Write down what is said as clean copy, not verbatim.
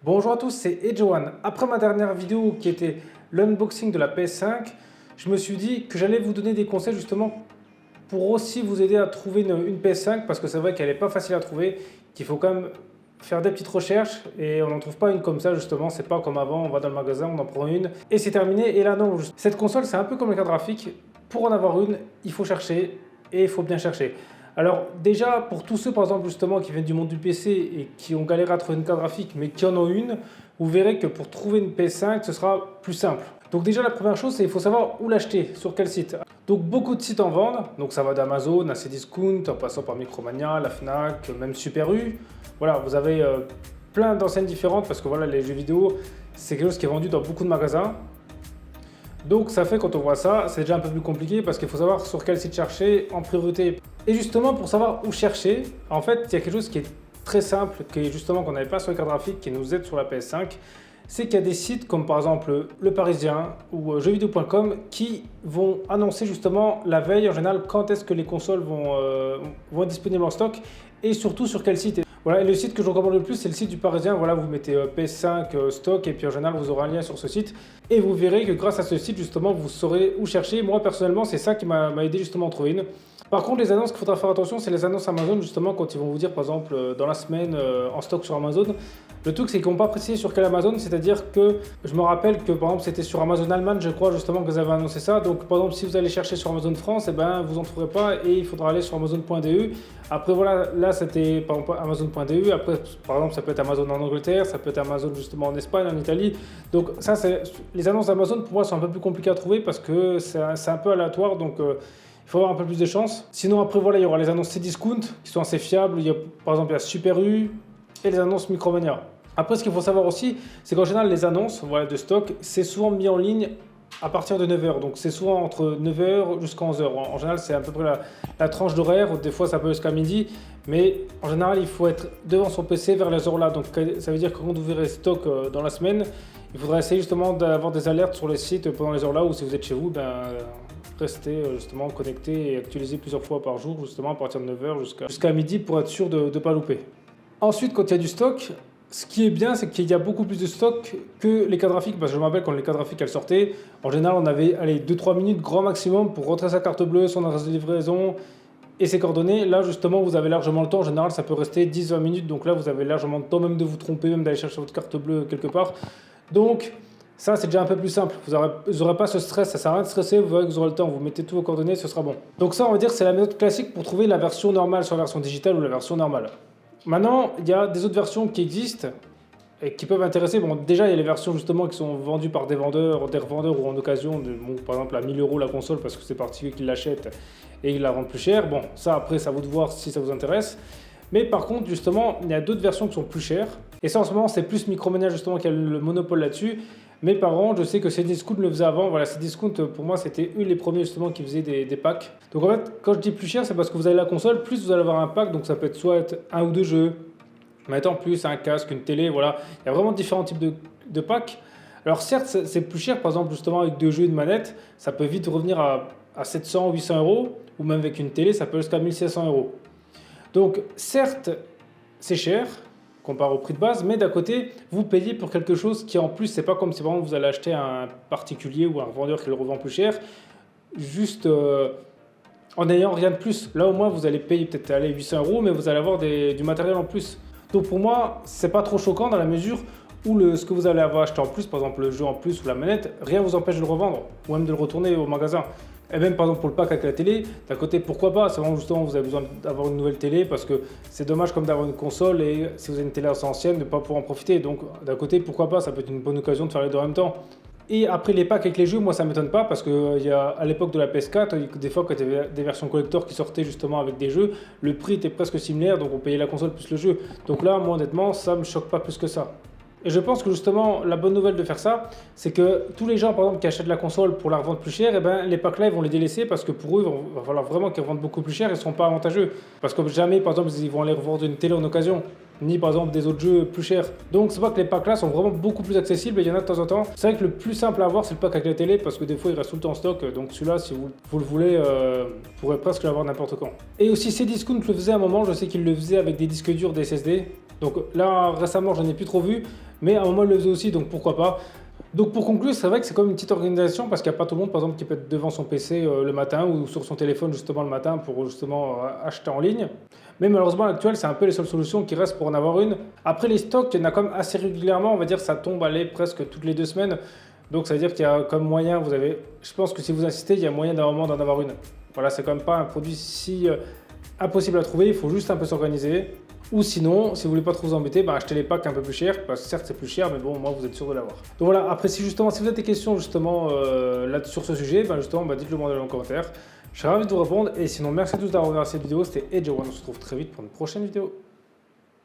Bonjour à tous, c'est Edjoan. Après ma dernière vidéo qui était l'unboxing de la PS5, je me suis dit que j'allais vous donner des conseils justement pour aussi vous aider à trouver une PS5 parce que c'est vrai qu'elle n'est pas facile à trouver, qu'il faut quand même faire des petites recherches et on n'en trouve pas une comme ça justement, c'est pas comme avant, on va dans le magasin, on en prend une et c'est terminé. Et là non, cette console c'est un peu comme les cartes graphiques, pour en avoir une, il faut chercher et il faut bien chercher. Alors déjà, pour tous ceux par exemple justement qui viennent du monde du PC et qui ont galéré à trouver une carte graphique mais qui en ont une, vous verrez que pour trouver une PS5, ce sera plus simple. Donc déjà la première chose, c'est qu'il faut savoir où l'acheter, sur quel site. Donc beaucoup de sites en vendent, donc ça va d'Amazon à Cdiscount, en passant par Micromania, la Fnac, même Super U. Voilà, vous avez plein d'enseignes différentes parce que voilà, les jeux vidéo, c'est quelque chose qui est vendu dans beaucoup de magasins. Donc ça fait quand on voit ça, c'est déjà un peu plus compliqué parce qu'il faut savoir sur quel site chercher en priorité. Et justement pour savoir où chercher, en fait il y a quelque chose qui est très simple, qui est justement qu'on n'avait pas sur les cartes graphiques, qui nous aide sur la PS5, c'est qu'il y a des sites comme par exemple Le Parisien ou jeuxvideo.com qui vont annoncer justement la veille en général quand est-ce que les consoles vont être disponibles en stock et surtout sur quel site. Voilà, et le site que je recommande le plus, c'est le site du Parisien. Voilà, vous mettez PS5 stock et puis en général, vous aurez un lien sur ce site. Et vous verrez que grâce à ce site, justement, vous saurez où chercher. Moi, personnellement, c'est ça qui m'a aidé justement à trouver une. Par contre, les annonces qu'il faudra faire attention, c'est les annonces Amazon, justement, quand ils vont vous dire, par exemple, dans la semaine, en stock sur Amazon. Le truc, c'est qu'ils n'ont pas précisé sur quel Amazon, c'est-à-dire que je me rappelle que, par exemple, c'était sur Amazon Allemagne, je crois, justement, que vous avez annoncé ça. Donc, par exemple, si vous allez chercher sur Amazon France, eh ben, vous n'en trouverez pas et il faudra aller sur Amazon.de. Après, voilà, là, c'était, par exemple, Amazon.de. Après, par exemple, ça peut être Amazon en Angleterre, ça peut être Amazon, justement, en Espagne, en Italie. Donc, ça, c'est les annonces d'Amazon, pour moi, sont un peu plus compliquées à trouver parce que c'est un peu aléatoire. Donc, il faut avoir un peu plus de chance. Sinon, après, voilà, il y aura les annonces Cdiscount qui sont assez fiables. Par exemple, il y a Super U et les annonces Micromania. Après, ce qu'il faut savoir aussi, c'est qu'en général, les annonces voilà, de stock, c'est souvent mis en ligne à partir de 9h. Donc, c'est souvent entre 9h jusqu'à 11h. En général, c'est à peu près la tranche d'horaire. Des fois, ça peut jusqu'à midi. Mais en général, il faut être devant son PC vers les heures-là. Donc, ça veut dire que quand vous verrez stock dans la semaine, il faudra essayer justement d'avoir des alertes sur les sites pendant les heures-là. Ou si vous êtes chez vous, restez justement connecté et actualisez plusieurs fois par jour, justement à partir de 9h jusqu'à midi pour être sûr de ne pas louper. Ensuite, quand il y a du stock, ce qui est bien, c'est qu'il y a beaucoup plus de stock que les cartes graphiques. Parce que je me rappelle quand les cartes graphiques elles sortaient, en général on avait 2-3 minutes grand maximum pour rentrer sa carte bleue, son adresse de livraison et ses coordonnées. Là justement vous avez largement le temps, en général ça peut rester 10-20 minutes. Donc là vous avez largement le temps même de vous tromper, même d'aller chercher votre carte bleue quelque part. Donc ça c'est déjà un peu plus simple, vous n'aurez pas ce stress, ça sert à rien de stresser, vous verrez que vous aurez le temps, vous mettez tous vos coordonnées, ce sera bon. Donc ça on va dire c'est la méthode classique pour trouver la version normale sur la version digitale ou la version normale. Maintenant, il y a des autres versions qui existent et qui peuvent intéresser. Bon, déjà, il y a les versions justement qui sont vendues par des revendeurs ou en occasion, par exemple à 1000 € la console parce que c'est particulier qui l'achètent et ils la vendent plus cher. Bon, ça après, ça à vous de voir si ça vous intéresse. Mais par contre, justement, il y a d'autres versions qui sont plus chères. Et ça, en ce moment, c'est plus Micromania justement qui a le monopole là-dessus. Mes parents, je sais que Cdiscount le faisait avant. Voilà, Cdiscount, pour moi, c'était eux les premiers justement qui faisaient des packs. Donc en fait, quand je dis plus cher, c'est parce que vous avez la console, plus vous allez avoir un pack. Donc ça peut être soit un ou deux jeux, mais en plus un casque, une télé, voilà. Il y a vraiment différents types de packs. Alors certes, c'est plus cher, par exemple, justement avec deux jeux et une manette, ça peut vite revenir à 700, 800 €, ou même avec une télé, ça peut jusqu'à 1500 €. Donc certes, c'est cher comparé au prix de base, mais d'un côté, vous payez pour quelque chose qui en plus, c'est pas comme si par exemple vous allez acheter à un particulier ou un revendeur qui le revend plus cher, juste en n'ayant rien de plus. Là au moins, vous allez payer peut-être 800 €, mais vous allez avoir du matériel en plus. Donc pour moi, c'est pas trop choquant dans la mesure où ce que vous allez avoir acheté en plus, par exemple le jeu en plus ou la manette, rien ne vous empêche de le revendre ou même de le retourner au magasin. Et même par exemple pour le pack avec la télé, d'un côté pourquoi pas, c'est vraiment justement vous avez besoin d'avoir une nouvelle télé parce que c'est dommage comme d'avoir une console et si vous avez une télé assez ancienne de ne pas pouvoir en profiter. Donc d'un côté pourquoi pas, ça peut être une bonne occasion de faire les deux en même temps. Et après les packs avec les jeux, moi ça m'étonne pas parce que à l'époque de la PS4, des fois quand il y avait des versions collector qui sortaient justement avec des jeux, le prix était presque similaire, donc on payait la console plus le jeu. Donc là, moi honnêtement, ça me choque pas plus que ça. Et je pense que justement, la bonne nouvelle de faire ça, c'est que tous les gens, par exemple, qui achètent la console pour la revendre plus cher, eh ben, les packs là, ils vont les délaisser parce que pour eux, il va falloir vraiment qu'ils revendent beaucoup plus cher et ne seront pas avantageux. Parce que jamais, par exemple, ils vont aller revendre une télé en occasion, ni par exemple des autres jeux plus chers. Donc c'est pas que les packs là sont vraiment beaucoup plus accessibles et il y en a de temps en temps. C'est vrai que le plus simple à avoir, c'est le pack avec la télé parce que des fois, il reste tout le temps en stock. Donc celui-là, si vous le voulez, vous pourrez presque l'avoir n'importe quand. Et aussi, Cdiscount le faisait à un moment, je sais qu'il le faisait avec des disques durs, des SSD. Donc là, récemment, j'en ai plus trop vu. Mais à un moment, elle le faisait aussi, donc pourquoi pas. Donc pour conclure, c'est vrai que c'est comme une petite organisation parce qu'il n'y a pas tout le monde, par exemple, qui peut être devant son PC le matin ou sur son téléphone justement le matin pour justement acheter en ligne. Mais malheureusement, à l'actuel, c'est un peu les seules solutions qui restent pour en avoir une. Après, les stocks, il y en a quand même assez régulièrement. On va dire que ça tombe allez, presque toutes les 2 semaines. Donc ça veut dire qu'il y a comme moyen, vous avez, je pense que si vous insistez, il y a moyen d'un moment d'en avoir une. Voilà, c'est quand même pas un produit si impossible à trouver, il faut juste un peu s'organiser. Ou sinon, si vous voulez pas trop vous embêter, ben achetez les packs un peu plus chers, parce que certes c'est plus cher, mais bon, au moins vous êtes sûr de l'avoir. Donc voilà, après si justement, si vous avez des questions justement là sur ce sujet, ben justement, dites-le moi dans les commentaires. Je serai ravi de vous répondre, et sinon merci à tous d'avoir regardé cette vidéo, c'était Edge, on se retrouve très vite pour une prochaine vidéo.